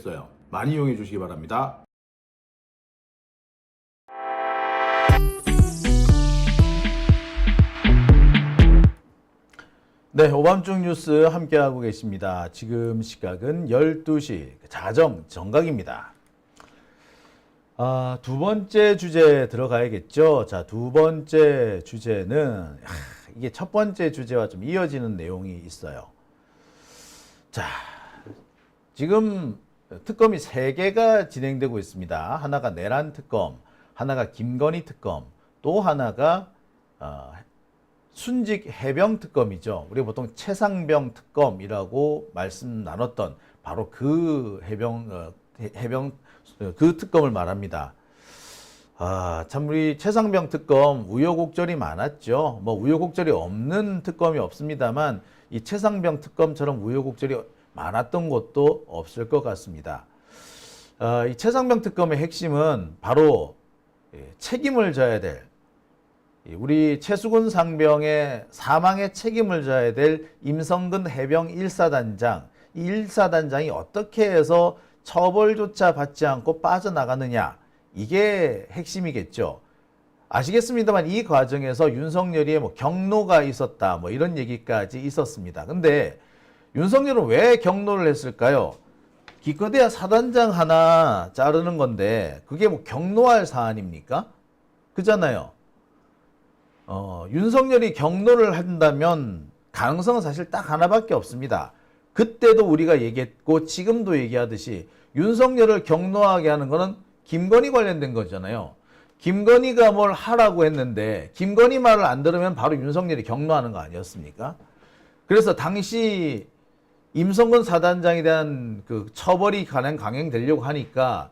되겠어요. 많이 이용해 주시기 바랍니다. 네, 오밤중 뉴스 함께하고 계십니다. 지금 시각은 12시 자정 정각입니다. 두 번째 주제 들어가야겠죠. 자, 두 번째 주제는 이게 첫 번째 주제와 좀 이어지는 내용이 있어요. 자, 지금 특검이 3개가 진행되고 있습니다. 하나가 내란 특검, 하나가 김건희 특검, 또 하나가 순직 해병 특검이죠. 우리가 보통 최상병 특검이라고 말씀 나눴던 바로 그 해병 그 특검을 말합니다. 참 우리 최상병 특검 우여곡절이 많았죠. 뭐 우여곡절이 없는 특검이 없습니다만 이 최상병 특검처럼 우여곡절이 많았던 것도 없을 것 같습니다. 이 최상병 특검의 핵심은 바로 책임을 져야 될 우리 최수근 상병의 사망에 책임을 져야 될 임성근 해병 1사단장, 이 1사단장이 어떻게 해서 처벌조차 받지 않고 빠져나가느냐, 이게 핵심이겠죠. 아시겠습니다만 이 과정에서 윤석열이 뭐 경로가 있었다, 뭐 이런 얘기까지 있었습니다. 근데 윤석열은 왜 경로를 했을까요? 기껏해야 사단장 하나 자르는 건데 그게 뭐 경로할 사안입니까? 그잖아요. 윤석열이 경로를 한다면 가능성은 사실 딱 하나밖에 없습니다. 그때도 우리가 얘기했고 지금도 얘기하듯이 윤석열을 경로하게 하는 거는 김건희 관련된 거잖아요. 김건희가 뭘 하라고 했는데 김건희 말을 안 들으면 바로 윤석열이 경로하는 거 아니었습니까? 그래서 당시 임성근 사단장에 대한 그 처벌이 강행되려고 하니까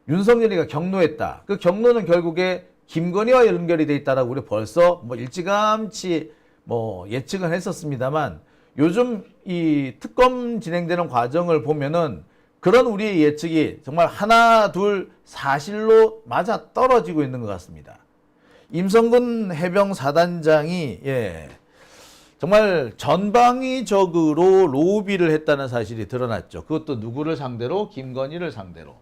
윤석열이가 경로했다. 그 경로는 결국에 김건희와 연결이 돼 있다라고 우리 벌써 뭐 일찌감치 뭐 예측은 했었습니다만 요즘 이 특검 진행되는 과정을 보면은 그런 우리의 예측이 정말 하나 둘 사실로 맞아 떨어지고 있는 것 같습니다. 임성근 해병 사단장이 정말 전방위적으로 로비를 했다는 사실이 드러났죠. 그것도 누구를 상대로? 김건희를 상대로.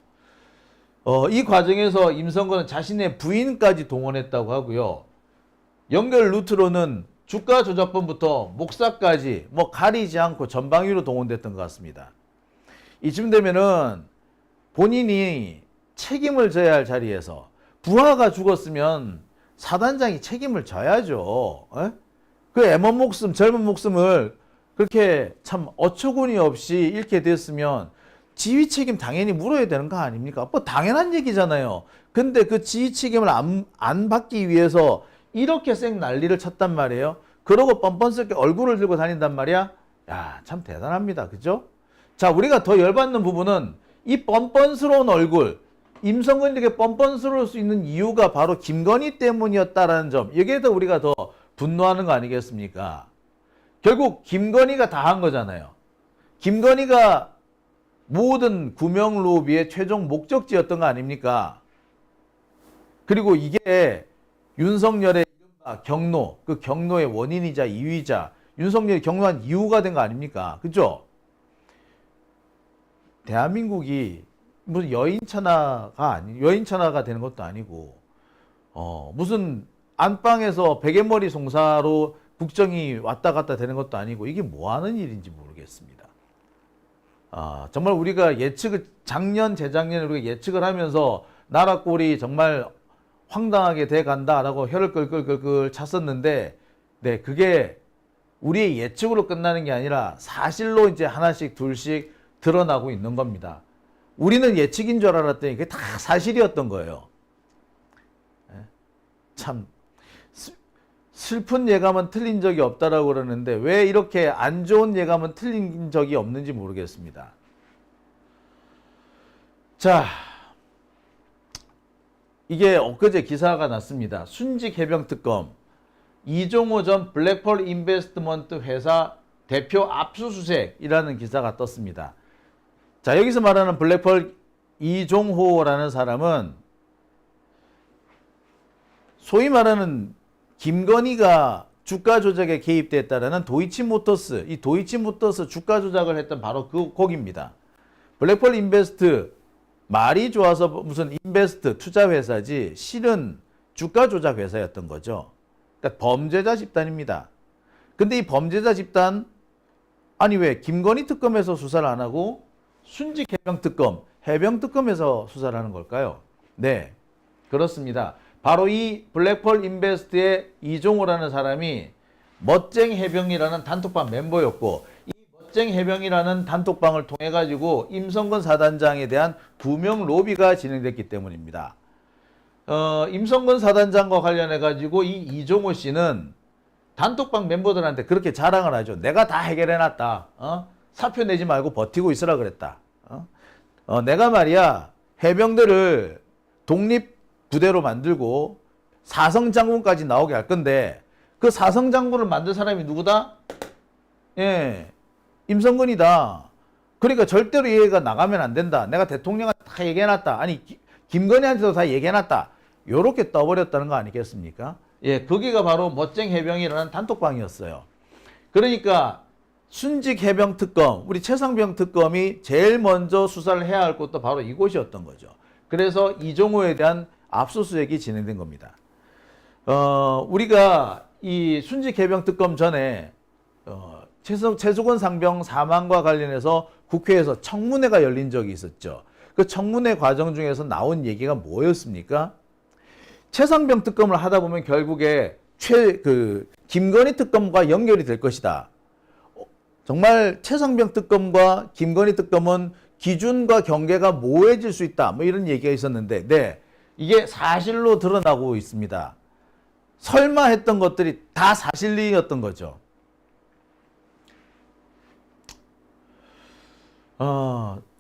이 과정에서 임성근은 자신의 부인까지 동원했다고 하고요. 연결 루트로는 주가 조작범부터 목사까지 뭐 가리지 않고 전방위로 동원됐던 것 같습니다. 이쯤 되면은 본인이 책임을 져야 할 자리에서 부하가 죽었으면 사단장이 책임을 져야죠. 그 애먼 목숨, 젊은 목숨을 그렇게 참 어처구니 없이 잃게 됐으면 지휘 책임 당연히 물어야 되는 거 아닙니까? 뭐 당연한 얘기잖아요. 근데 그 지휘 책임을 안 받기 위해서 이렇게 쌩 난리를 쳤단 말이에요. 그러고 뻔뻔스럽게 얼굴을 들고 다닌단 말이야. 야, 참 대단합니다. 그죠? 자, 우리가 더 열받는 부분은 이 뻔뻔스러운 얼굴, 임성근에게 뻔뻔스러울 수 있는 이유가 바로 김건희 때문이었다라는 점. 여기에 더 우리가 더 분노하는 거 아니겠습니까? 결국 김건희가 다 한 거잖아요. 김건희가 모든 구명 로비의 최종 목적지였던 거 아닙니까? 그리고 이게 윤석열의 경로, 그 경로의 원인이자 이유이자 윤석열이 경로한 이유가 된 거 아닙니까? 그죠? 대한민국이 무슨 여인천하가 되는 것도 아니고, 무슨 안방에서 베갯머리 송사로 국정이 왔다 갔다 되는 것도 아니고, 이게 뭐 하는 일인지 모르겠습니다. 정말 우리가 작년, 재작년에 우리가 예측을 하면서 나라 꼴이 정말 황당하게 돼 간다라고 혀를 끌끌끌끌 찼었는데, 네, 그게 우리의 예측으로 끝나는 게 아니라 사실로 이제 하나씩 둘씩 드러나고 있는 겁니다. 우리는 예측인 줄 알았더니 그게 다 사실이었던 거예요. 참 슬픈 예감은 틀린 적이 없다라고 그러는데 왜 이렇게 안 좋은 예감은 틀린 적이 없는지 모르겠습니다. 자, 이게 엊그제 기사가 났습니다. 순직 해병 특검 이종호 전 블랙펄 인베스트먼트 회사 대표 압수수색이라는 기사가 떴습니다. 자, 여기서 말하는 블랙펄 이종호라는 사람은 소위 말하는 김건희가 주가 조작에 개입됐다라는 도이치모터스, 이 도이치모터스 주가 조작을 했던 바로 그 곡입니다. 블랙펄 인베스트 말이 좋아서 무슨 인베스트 투자 회사지 실은 주가 조작 회사였던 거죠. 그러니까 범죄자 집단입니다. 근데 이 범죄자 집단 아니 왜 김건희 특검에서 수사를 안 하고 순직 해병 특검, 해병 특검에서 수사를 하는 걸까요? 네, 그렇습니다. 바로 이 블랙펄 인베스트의 이종호라는 사람이 멋쟁 해병이라는 단톡방 멤버였고 이 멋쟁 해병이라는 단톡방을 통해 가지고 임성근 사단장에 대한 구명 로비가 진행됐기 때문입니다. 임성근 사단장과 관련해 가지고 이 이종호 씨는 단톡방 멤버들한테 그렇게 자랑을 하죠. 내가 다 해결해놨다. 사표 내지 말고 버티고 있으라 그랬다. 내가 말이야 해병대를 독립부대로 만들고 사성장군까지 나오게 할 건데 그 사성장군을 만든 사람이 누구다? 예, 임성근이다. 그러니까 절대로 얘가 나가면 안 된다. 내가 대통령한테 다 얘기해놨다. 아니 김건희한테도 다 얘기해놨다. 요렇게 떠버렸다는 거 아니겠습니까? 예, 거기가 바로 멋쟁 해병이라는 단톡방이었어요. 그러니까 순직 해병 특검, 우리 최상병 특검이 제일 먼저 수사를 해야 할 곳도 바로 이곳이었던 거죠. 그래서 이종호에 대한 압수수색이 진행된 겁니다. 우리가 이 순직 해병 특검 전에 최수건 상병 사망과 관련해서 국회에서 청문회가 열린 적이 있었죠. 그 청문회 과정 중에서 나온 얘기가 뭐였습니까? 최상병 특검을 하다 보면 결국에 김건희 특검과 연결이 될 것이다. 정말 최상병 특검과 김건희 특검은 기준과 경계가 모호해질 수 있다. 뭐 이런 얘기가 있었는데, 네, 이게 사실로 드러나고 있습니다. 설마 했던 것들이 다 사실이었던 거죠.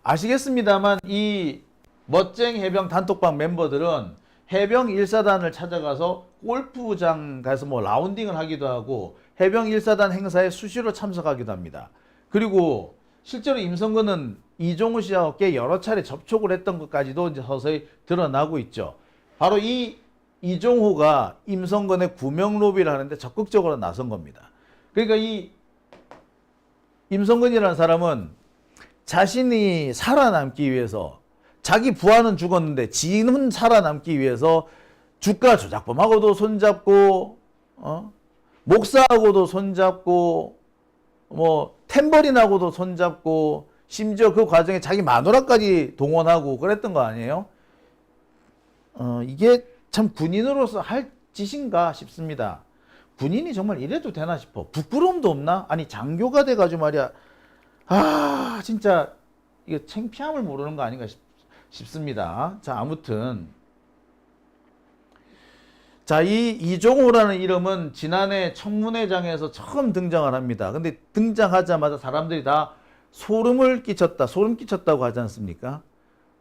아시겠습니다만 이 멋쟁 해병 단톡방 멤버들은 해병 1사단을 찾아가서 골프장 가서 뭐 라운딩을 하기도 하고 해병 1사단 행사에 수시로 참석하기도 합니다. 그리고 실제로 임성근은 이종호 씨와 꽤 여러 차례 접촉을 했던 것까지도 이제 서서히 드러나고 있죠. 바로 이 이종호가 임성근의 구명 로비를 하는데 적극적으로 나선 겁니다. 그러니까 이 임성근이라는 사람은 자신이 살아남기 위해서 자기 부하는 죽었는데 지는 살아남기 위해서 주가 조작범하고도 손잡고 목사하고도 손잡고 뭐 탬버린하고도 손잡고 심지어 그 과정에 자기 마누라까지 동원하고 그랬던 거 아니에요? 이게 참 군인으로서 할 짓인가 싶습니다. 군인이 정말 이래도 되나 싶어. 부끄러움도 없나? 아니 장교가 돼가지고 말이야. 진짜 이게 창피함을 모르는 거 아닌가 싶습니다. 자, 아무튼 자, 이 이종호라는 이름은 지난해 청문회장에서 처음 등장을 합니다. 근데 등장하자마자 사람들이 다 소름 끼쳤다고 하지 않습니까?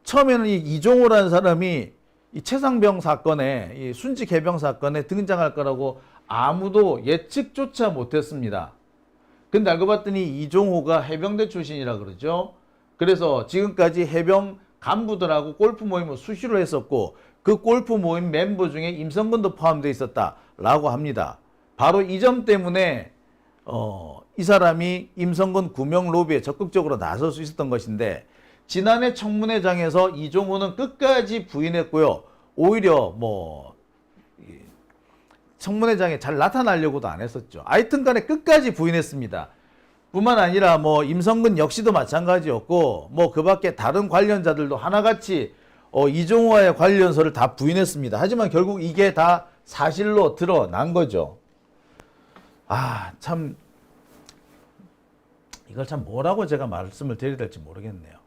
처음에는 이 이종호라는 사람이 이 최상병 사건에, 이 순직 해병 사건에 등장할 거라고 아무도 예측조차 못했습니다. 근데 알고 봤더니 이종호가 해병대 출신이라 그러죠. 그래서 지금까지 해병 간부들하고 골프 모임을 수시로 했었고 그 골프 모임 멤버 중에 임성근도 포함되어 있었다라고 합니다. 바로 이 점 때문에 이 사람이 임성근 구명 로비에 적극적으로 나설 수 있었던 것인데 지난해 청문회장에서 이종호는 끝까지 부인했고요. 오히려 뭐 청문회장에 잘 나타나려고도 안 했었죠. 하여튼 간에 끝까지 부인했습니다. 뿐만 아니라 뭐 임성근 역시도 마찬가지였고 뭐 그 밖에 다른 관련자들도 하나같이 이종호와의 관련서를 다 부인했습니다. 하지만 결국 이게 다 사실로 드러난 거죠. 참 이걸 참 뭐라고 제가 말씀을 드려야 될지 모르겠네요.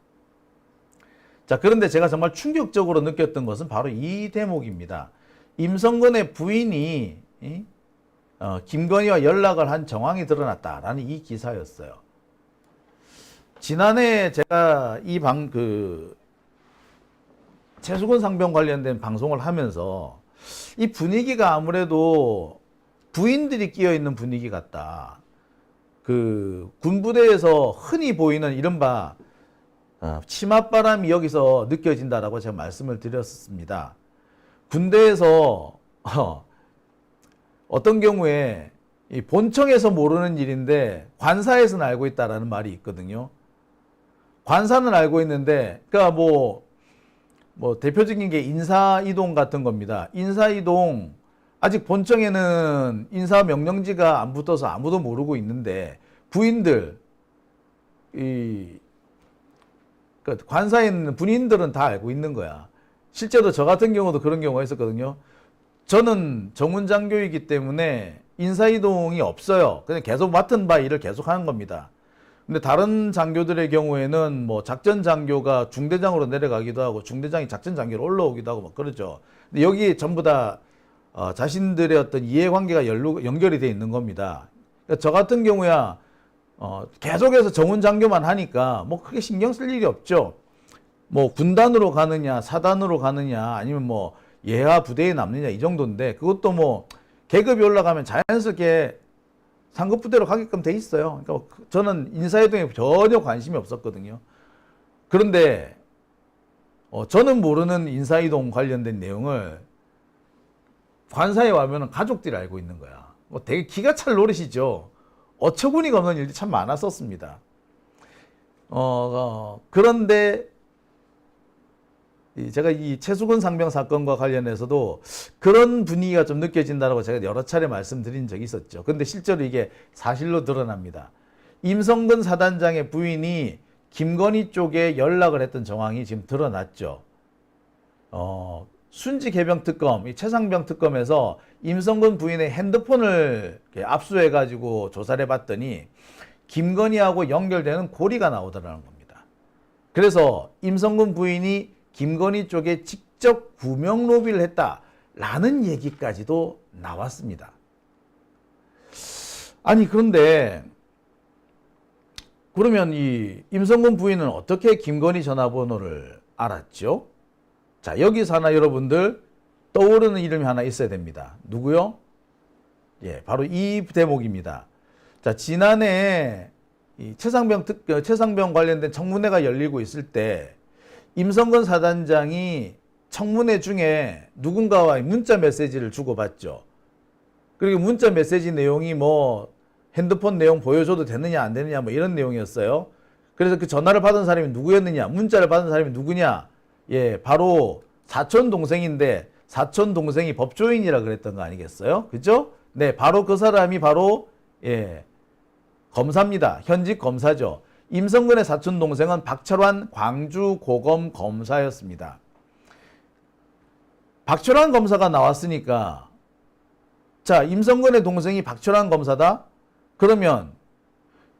자, 그런데 제가 정말 충격적으로 느꼈던 것은 바로 이 대목입니다. 임성근의 부인이 김건희와 연락을 한 정황이 드러났다라는 이 기사였어요. 지난해 제가 최수건 상병 관련된 방송을 하면서 이 분위기가 아무래도 부인들이 끼어 있는 분위기 같다. 그 군부대에서 흔히 보이는 이른바 치맛바람이 여기서 느껴진다라고 제가 말씀을 드렸습니다. 군대에서 어떤 경우에 이 본청에서 모르는 일인데 관사에서는 알고 있다라는 말이 있거든요. 관사는 알고 있는데, 그러니까 뭐 대표적인 게 인사이동 같은 겁니다. 인사이동 아직 본청에는 인사 명령지가 안 붙어서 아무도 모르고 있는데 부인들 그러니까 관사에 있는 군인들은 다 알고 있는 거야. 실제로 저 같은 경우도 그런 경우가 있었거든요. 저는 정훈장교이기 때문에 인사이동이 없어요. 그냥 계속 맡은 바 일을 계속 하는 겁니다. 근데 다른 장교들의 경우에는 뭐 작전장교가 중대장으로 내려가기도 하고 중대장이 작전장교로 올라오기도 하고 막 그러죠. 근데 여기 전부 다 자신들의 어떤 이해관계가 연결이 돼 있는 겁니다. 그러니까 저 같은 경우야 계속해서 정훈장교만 하니까 뭐 크게 신경 쓸 일이 없죠. 뭐 군단으로 가느냐 사단으로 가느냐 아니면 뭐 예하 부대에 남느냐 이 정도인데 그것도 뭐 계급이 올라가면 자연스럽게 상급 부대로 가게끔 돼 있어요. 그러니까 저는 인사이동에 전혀 관심이 없었거든요. 그런데 저는 모르는 인사이동 관련된 내용을 관사에 와면 가족들이 알고 있는 거야. 뭐 되게 기가 찰 노릇이죠. 어처구니가 없는 일들이 참 많았었습니다. 그런데 제가 이 최수근 상병 사건과 관련해서도 그런 분위기가 좀 느껴진다고 제가 여러 차례 말씀드린 적이 있었죠. 근데 실제로 이게 사실로 드러납니다. 임성근 사단장의 부인이 김건희 쪽에 연락을 했던 정황이 지금 드러났죠. 순직 해병 특검, 이 최상병 특검에서 임성근 부인의 핸드폰을 압수해가지고 조사를 해봤더니 김건희하고 연결되는 고리가 나오더라는 겁니다. 그래서 임성근 부인이 김건희 쪽에 직접 구명 로비를 했다라는 얘기까지도 나왔습니다. 아니 그런데 그러면 이 임성근 부인은 어떻게 김건희 전화번호를 알았죠? 자, 여기서 하나 여러분들 떠오르는 이름이 하나 있어야 됩니다. 누구요? 예, 바로 이 대목입니다. 자, 지난해 이 최상병 관련된 청문회가 열리고 있을 때 임성근 사단장이 청문회 중에 누군가와 문자 메시지를 주고받죠. 그리고 문자 메시지 내용이 뭐 핸드폰 내용 보여줘도 되느냐 안 되느냐 뭐 이런 내용이었어요. 그래서 그 전화를 받은 사람이 누구였느냐, 문자를 받은 사람이 누구냐, 예, 바로 사촌 동생인데 사촌 동생이 법조인이라 그랬던 거 아니겠어요? 그죠? 네, 바로 그 사람이 바로 예, 검사입니다. 현직 검사죠. 임성근의 사촌 동생은 박철환 광주고검 검사였습니다. 박철환 검사가 나왔으니까 자, 임성근의 동생이 박철환 검사다? 그러면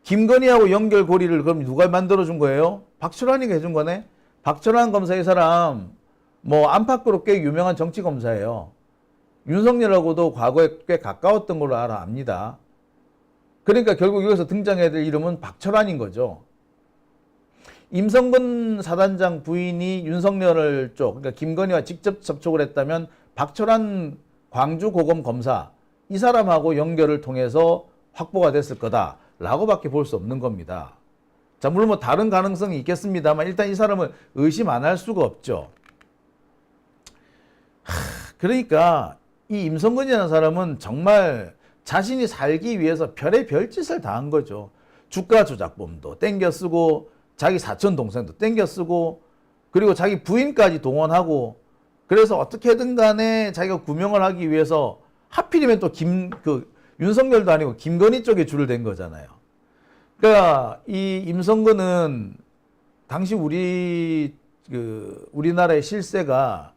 김건희하고 연결고리를 그럼 누가 만들어준 거예요? 박철환이가 해준 거네? 박철환 검사 이 사람 뭐 안팎으로 꽤 유명한 정치검사예요. 윤석열하고도 과거에 꽤 가까웠던 걸로 압니다. 그러니까 결국 여기서 등장해야 될 이름은 박철환인 거죠. 임성근 사단장 부인이 윤석열 쪽, 그러니까 김건희와 직접 접촉을 했다면 박철환 광주고검 검사 이 사람하고 연결을 통해서 확보가 됐을 거다라고밖에 볼 수 없는 겁니다. 자, 물론 뭐 다른 가능성이 있겠습니다만 일단 이 사람을 의심 안 할 수가 없죠. 그러니까 이 임성근이라는 사람은 정말 자신이 살기 위해서 별의 별짓을 다 한 거죠. 주가 조작범도 땡겨 쓰고 자기 사촌 동생도 땡겨 쓰고 그리고 자기 부인까지 동원하고 그래서 어떻게든 간에 자기가 구명을 하기 위해서 하필이면 또 윤석열도 아니고 김건희 쪽에 줄을 댄 거잖아요. 그러니까 이 임성근은 당시 우리나라의 실세가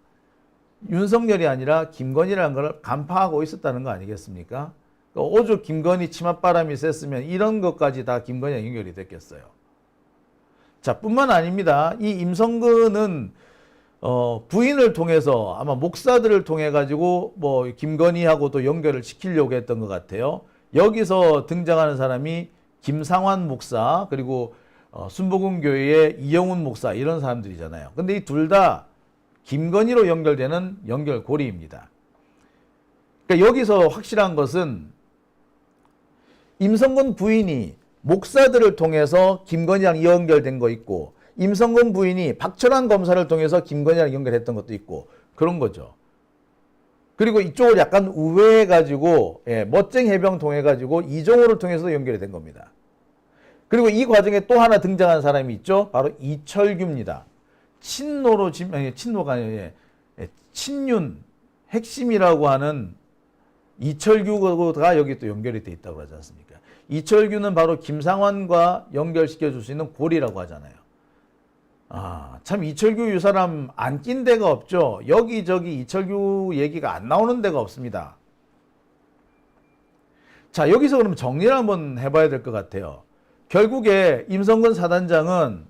윤석열이 아니라 김건희라는 걸 간파하고 있었다는 거 아니겠습니까? 그러니까 오죽 김건희 치맛바람이 셌으면 이런 것까지 다 김건희와 연결이 됐겠어요. 자, 뿐만 아닙니다. 이 임성근은 부인을 통해서 아마 목사들을 통해 가지고 뭐 김건희하고도 연결을 시키려고 했던 것 같아요. 여기서 등장하는 사람이 김상환 목사 그리고 순복음교회의 이영훈 목사 이런 사람들이잖아요. 근데 이 둘 다 김건희로 연결되는 연결고리입니다. 그러니까 여기서 확실한 것은 임성근 부인이 목사들을 통해서 김건희랑 연결된 거 있고 임성근 부인이 박철환 검사를 통해서 김건희랑 연결했던 것도 있고 그런 거죠. 그리고 이쪽을 약간 우회해가지고 멋쟁 해병 통해가지고 이종호를 통해서 연결이 된 겁니다. 그리고 이 과정에 또 하나 등장한 사람이 있죠. 바로 이철규입니다. 친노로, 아니, 친노가 아니에요. 친윤, 핵심이라고 하는 이철규가 여기 또 연결이 돼 있다고 하지 않습니까? 이철규는 바로 김상환과 연결시켜 줄 수 있는 고리라고 하잖아요. 아, 참 이철규 이 사람 안 낀 데가 없죠. 여기저기 이철규 얘기가 안 나오는 데가 없습니다. 자, 여기서 그럼 정리를 한번 해봐야 될 것 같아요. 결국에 임성근 사단장은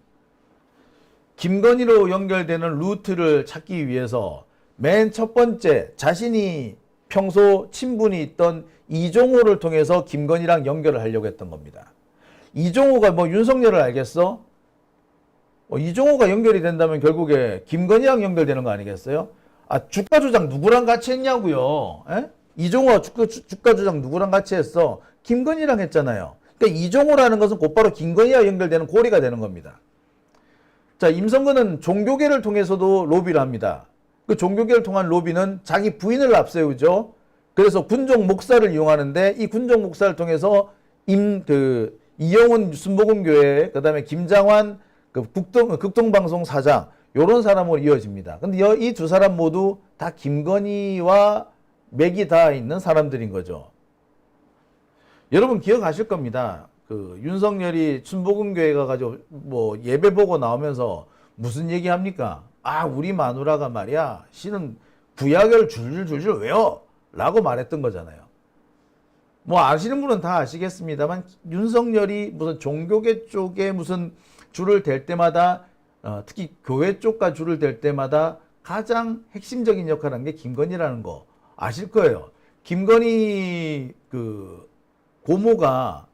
김건희로 연결되는 루트를 찾기 위해서 맨 첫 번째 자신이 평소 친분이 있던 이종호를 통해서 김건희랑 연결을 하려고 했던 겁니다. 이종호가 뭐 윤석열을 알겠어? 이종호가 연결이 된다면 결국에 김건희랑 연결되는 거 아니겠어요? 아, 주가 조작 누구랑 같이 했냐고요? 에? 이종호가 주가 조작 누구랑 같이 했어? 김건희랑 했잖아요. 그러니까 이종호라는 것은 곧바로 김건희와 연결되는 고리가 되는 겁니다. 자, 임성근은 종교계를 통해서도 로비를 합니다. 그 종교계를 통한 로비는 자기 부인을 앞세우죠. 그래서 군종 목사를 이용하는데 이 군종 목사를 통해서 이영훈 순복음교회, 그 다음에 김장환 극동방송 사장, 요런 사람으로 이어집니다. 근데 이 두 사람 모두 다 김건희와 맥이 닿아 있는 사람들인 거죠. 여러분 기억하실 겁니다. 그 윤석열이 순복음교회 가가지고 뭐 예배 보고 나오면서 무슨 얘기 합니까? 아, 우리 마누라가 말이야, 씨는 구약을 줄줄 외워! 라고 말했던 거잖아요. 뭐 아시는 분은 다 아시겠습니다만 윤석열이 무슨 종교계 쪽에 무슨 줄을 댈 때마다 특히 교회 쪽과 줄을 댈 때마다 가장 핵심적인 역할을 한 게 김건희라는 거 아실 거예요. 김건희 그 고모가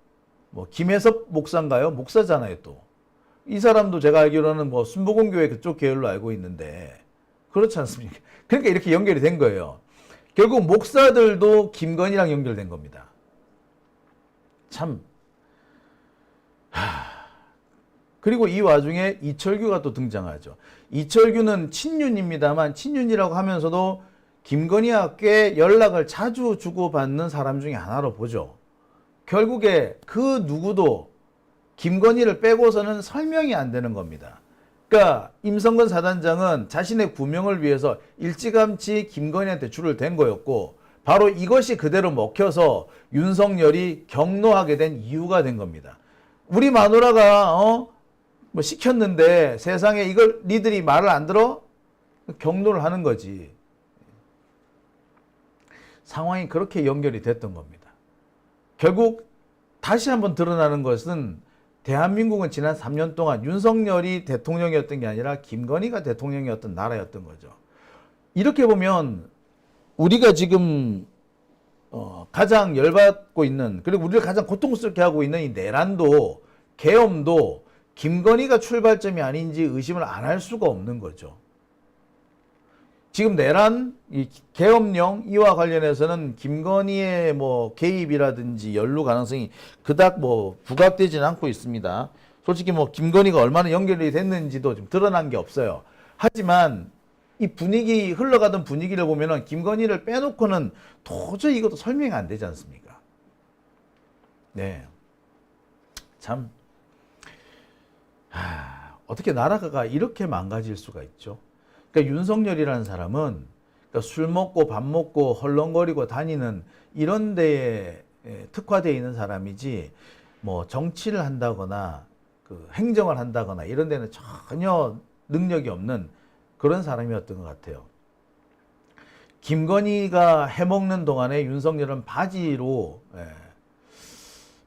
뭐 김혜섭 목사인가요? 목사잖아요, 또. 이 사람도 제가 알기로는 뭐 순복음교회 그쪽 계열로 알고 있는데 그렇지 않습니까? 그러니까 이렇게 연결이 된 거예요. 결국 목사들도 김건희랑 연결된 겁니다. 참. 그리고 이 와중에 이철규가 또 등장하죠. 이철규는 친윤입니다만 친윤이라고 하면서도 김건희와 꽤 연락을 자주 주고받는 사람 중에 하나로 보죠. 결국에 그 누구도 김건희를 빼고서는 설명이 안 되는 겁니다. 그러니까 임성근 사단장은 자신의 구명을 위해서 일찌감치 김건희한테 줄을 댄 거였고 바로 이것이 그대로 먹혀서 윤석열이 경로하게 된 이유가 된 겁니다. 우리 마누라가 뭐 시켰는데 세상에 이걸 니들이 말을 안 들어? 경로를 하는 거지. 상황이 그렇게 연결이 됐던 겁니다. 결국 다시 한번 드러나는 것은 대한민국은 지난 3년 동안 윤석열이 대통령이었던 게 아니라 김건희가 대통령이었던 나라였던 거죠. 이렇게 보면 우리가 지금 가장 열받고 있는, 그리고 우리를 가장 고통스럽게 하고 있는 이 내란도 계엄도 김건희가 출발점이 아닌지 의심을 안 할 수가 없는 거죠. 지금 내란, 이 계엄령 이와 관련해서는 김건희의 뭐 개입이라든지 연루 가능성이 그닥 뭐 부각되지는 않고 있습니다. 솔직히 뭐 김건희가 얼마나 연결이 됐는지도 좀 드러난 게 없어요. 하지만 이 분위기, 흘러가던 분위기를 보면은 김건희를 빼놓고는 도저히 이것도 설명이 안 되지 않습니까? 네. 참. 어떻게 나라가 이렇게 망가질 수가 있죠? 그러니까 윤석열이라는 사람은 그러니까 술 먹고 밥 먹고 헐렁거리고 다니는 이런 데에 특화되어 있는 사람이지 뭐 정치를 한다거나 그 행정을 한다거나 이런 데는 전혀 능력이 없는 그런 사람이었던 것 같아요. 김건희가 해먹는 동안에 윤석열은 바지로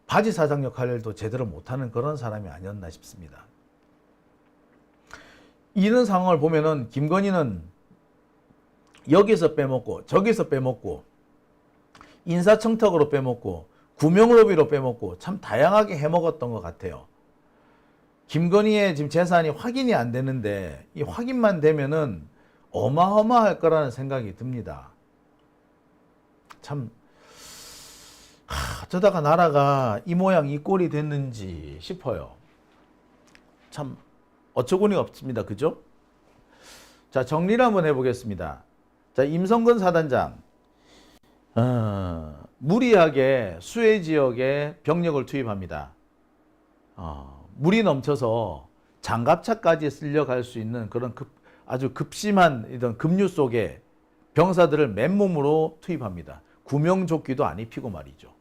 바지 사장 역할도 제대로 못하는 그런 사람이 아니었나 싶습니다. 이런 상황을 보면은 김건희는 여기서 빼먹고 저기서 빼먹고 인사청탁으로 빼먹고 구명로비로 빼먹고 참 다양하게 해먹었던 것 같아요. 김건희의 지금 재산이 확인이 안 되는데 이 확인만 되면은 어마어마할 거라는 생각이 듭니다. 참 어쩌다가 나라가 이 모양 이 꼴이 됐는지 싶어요. 참 어처구니가 없습니다. 그죠? 자, 정리를 한번 해보겠습니다. 자, 임성근 사단장 무리하게 수해 지역에 병력을 투입합니다. 물이 넘쳐서 장갑차까지 쓸려갈 수 있는 그런 아주 급심한 이런 급류 속에 병사들을 맨몸으로 투입합니다. 구명조끼도 안 입히고 말이죠.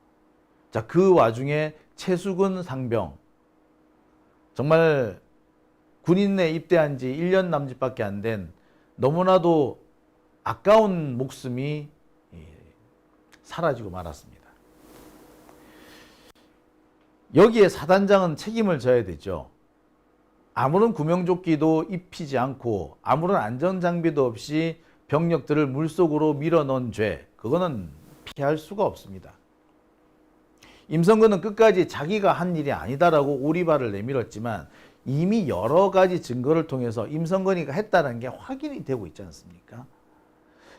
자, 그 와중에 최수근 상병, 정말 군인에 입대한 지 1년 남짓밖에 안 된 너무나도 아까운 목숨이 사라지고 말았습니다. 여기에 사단장은 책임을 져야 되죠. 아무런 구명조끼도 입히지 않고 아무런 안전장비도 없이 병력들을 물속으로 밀어넣은 죄, 그거는 피할 수가 없습니다. 임성근은 끝까지 자기가 한 일이 아니다라고 오리발을 내밀었지만 이미 여러 가지 증거를 통해서 임성근이가 했다는 게 확인이 되고 있지 않습니까?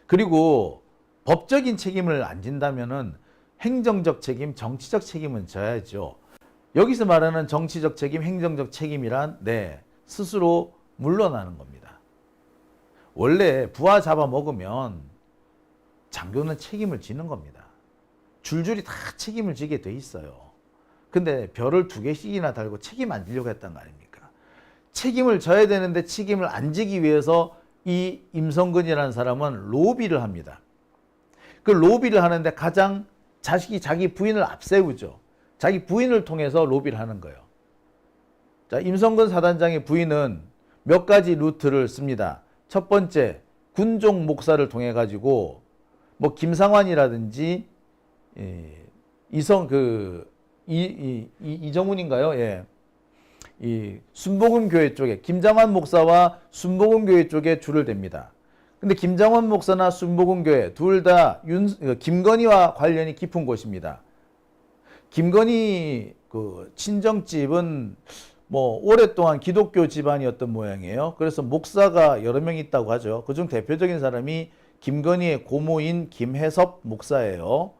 그리고 법적인 책임을 안 진다면은 행정적 책임, 정치적 책임은 져야죠. 여기서 말하는 정치적 책임, 행정적 책임이란 스스로 물러나는 겁니다. 원래 부하 잡아먹으면 장교는 책임을 지는 겁니다. 줄줄이 다 책임을 지게 돼 있어요. 근데 별을 2개씩이나 달고 책임 안 지려고 했단 거 아닙니까? 책임을 져야 되는데 책임을 안 지기 위해서 이 임성근이라는 사람은 로비를 합니다. 그 로비를 하는데 가장 자식이 자기 부인을 앞세우죠. 자기 부인을 통해서 로비를 하는 거예요. 자, 임성근 사단장의 부인은 몇 가지 루트를 씁니다. 첫 번째, 군종 목사를 통해 가지고 뭐 김상환이라든지 이정훈인가요? 예. 이 순복음 교회 쪽에 김장환 목사와 순복음 교회 쪽에 줄을 댑니다. 근데 김장환 목사나 순복음 교회 둘 다 김건희와 관련이 깊은 곳입니다. 김건희 그 친정집은 뭐 오랫동안 기독교 집안이었던 모양이에요. 그래서 목사가 여러 명 있다고 하죠. 그중 대표적인 사람이 김건희의 고모인 김혜섭 목사예요.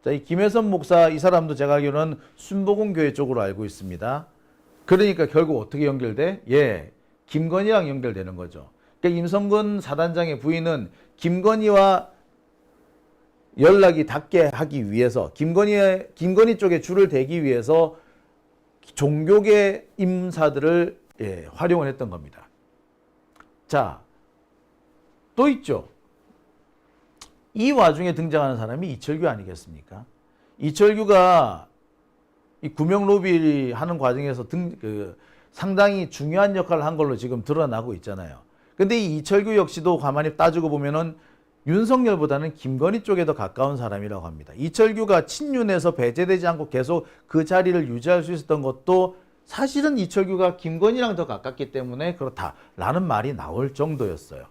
자, 이 김혜섭 목사 이 사람도 제가 알기로는 순복음 교회 쪽으로 알고 있습니다. 그러니까 결국 어떻게 연결돼? 김건희랑 연결되는 거죠. 그러니까 임성근 사단장의 부인은 김건희와 연락이 닿게 하기 위해서 김건희 쪽에 줄을 대기 위해서 종교계 인사들을 활용을 했던 겁니다. 자, 또 있죠. 이 와중에 등장하는 사람이 이철규 아니겠습니까? 이철규가 이 구명 로비 하는 과정에서 상당히 중요한 역할을 한 걸로 지금 드러나고 있잖아요. 근데 이 이철규 역시도 가만히 따지고 보면은 윤석열보다는 김건희 쪽에 더 가까운 사람이라고 합니다. 이철규가 친윤에서 배제되지 않고 계속 그 자리를 유지할 수 있었던 것도 사실은 이철규가 김건희랑 더 가깝기 때문에 그렇다라는 말이 나올 정도였어요.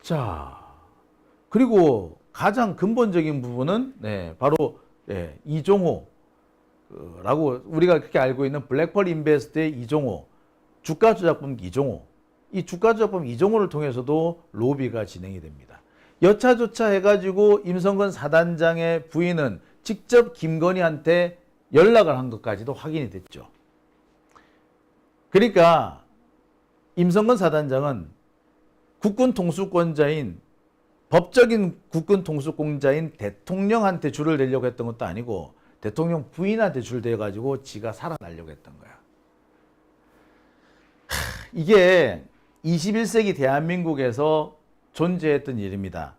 자, 그리고 가장 근본적인 부분은 바로 이종호라고 우리가 그렇게 알고 있는 블랙펄 인베스트의 이종호, 주가 조작범 이종호. 이 주가 조작범 이종호를 통해서도 로비가 진행이 됩니다. 여차조차 해가지고 임성근 사단장의 부인은 직접 김건희한테 연락을 한 것까지도 확인이 됐죠. 그러니까 임성근 사단장은 국군 통수권자인 법적인 국군 통수권자인 대통령한테 줄을 대려고 했던 것도 아니고 대통령 부인한테 줄 대가지고 지가 살아나려고 했던 거야. 이게 21세기 대한민국에서 존재했던 일입니다.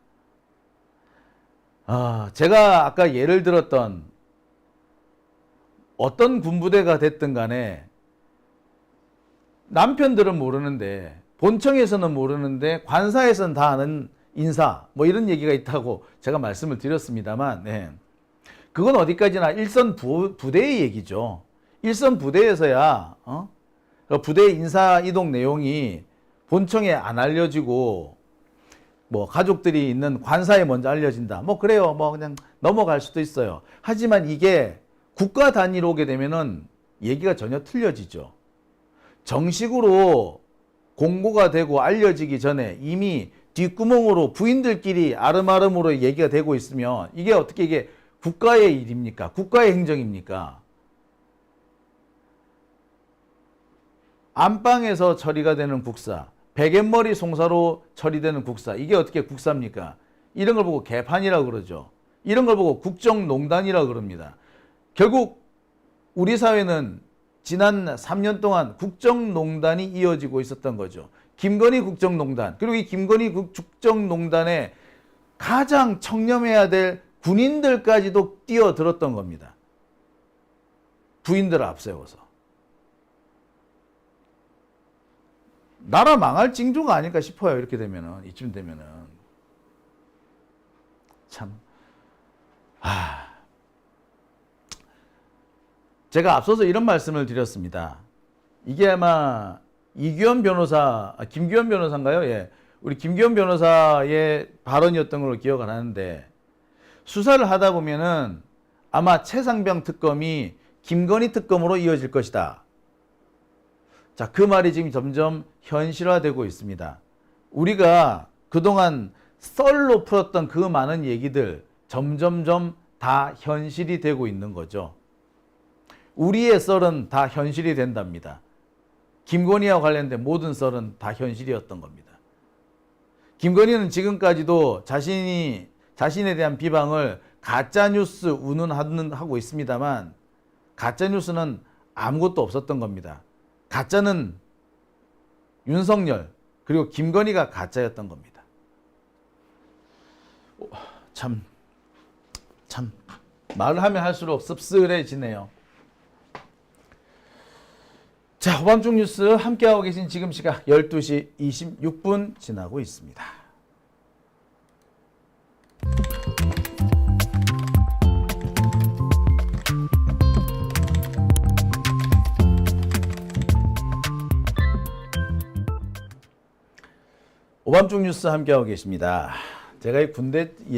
제가 아까 예를 들었던 어떤 군부대가 됐든 간에 남편들은 모르는데 본청에서는 모르는데 관사에서는 다 아는 인사 뭐 이런 얘기가 있다고 제가 말씀을 드렸습니다만 그건 어디까지나 일선 부대의 얘기죠. 일선 부대에서야 부대 인사 이동 내용이 본청에 안 알려지고 뭐 가족들이 있는 관사에 먼저 알려진다. 뭐 그래요. 뭐 그냥 넘어갈 수도 있어요. 하지만 이게 국가 단위로 오게 되면은 얘기가 전혀 틀려지죠. 정식으로 공고가 되고 알려지기 전에 이미 뒷구멍으로 부인들끼리 아름아름으로 얘기가 되고 있으면 이게 어떻게 이게 국가의 일입니까? 국가의 행정입니까? 안방에서 처리가 되는 국사, 베갯머리 송사로 처리되는 국사, 이게 어떻게 국사입니까? 이런 걸 보고 개판이라고 그러죠. 이런 걸 보고 국정농단이라고 그럽니다. 결국 우리 사회는 지난 3년 동안 국정농단이 이어지고 있었던 거죠. 김건희 국정농단, 그리고 이 김건희 국정농단에 가장 청렴해야 될 군인들까지도 뛰어들었던 겁니다. 부인들을 앞세워서. 나라 망할 징조가 아닐까 싶어요. 이렇게 되면은, 이쯤 되면은. 참. 제가 앞서서 이런 말씀을 드렸습니다. 이게 아마 김규현 변호사인가요? 예. 우리 김규현 변호사의 발언이었던 걸로 기억을 하는데, 수사를 하다 보면은 아마 최상병 특검이 김건희 특검으로 이어질 것이다. 자, 그 말이 지금 점점 현실화되고 있습니다. 우리가 그동안 썰로 풀었던 그 많은 얘기들 점점점 다 현실이 되고 있는 거죠. 우리의 썰은 다 현실이 된답니다. 김건희와 관련된 모든 썰은 다 현실이었던 겁니다. 김건희는 지금까지도 자신에 대한 비방을 가짜뉴스 운운하고 있습니다만, 가짜뉴스는 아무것도 없었던 겁니다. 가짜는 윤석열 그리고 김건희가 가짜였던 겁니다. 참 말을 하면 할수록 씁쓸해지네요. 자, 후반중 뉴스 함께하고 계신 지금 시각 12시 26분 지나고 있습니다. 오밤중 뉴스 함께하고 계십니다. 제가 이 군대